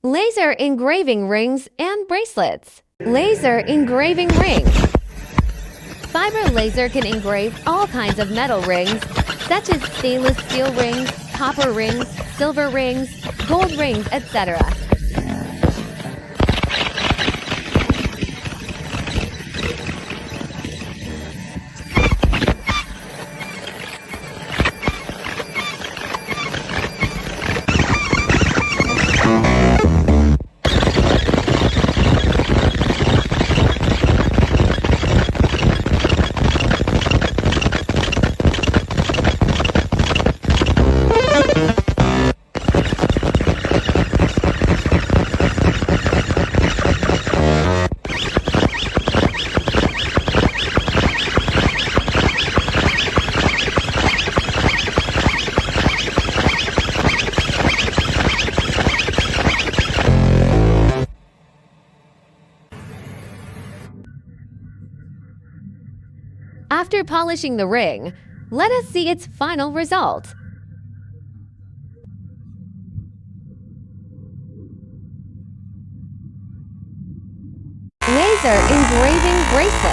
Laser engraving rings and bracelets. Laser engraving ring. Fiber laser can engrave all kinds of metal rings, such as stainless steel rings, copper rings, silver rings, gold rings, etc. After polishing the ring, let us see its final result. Laser engraving bracelet.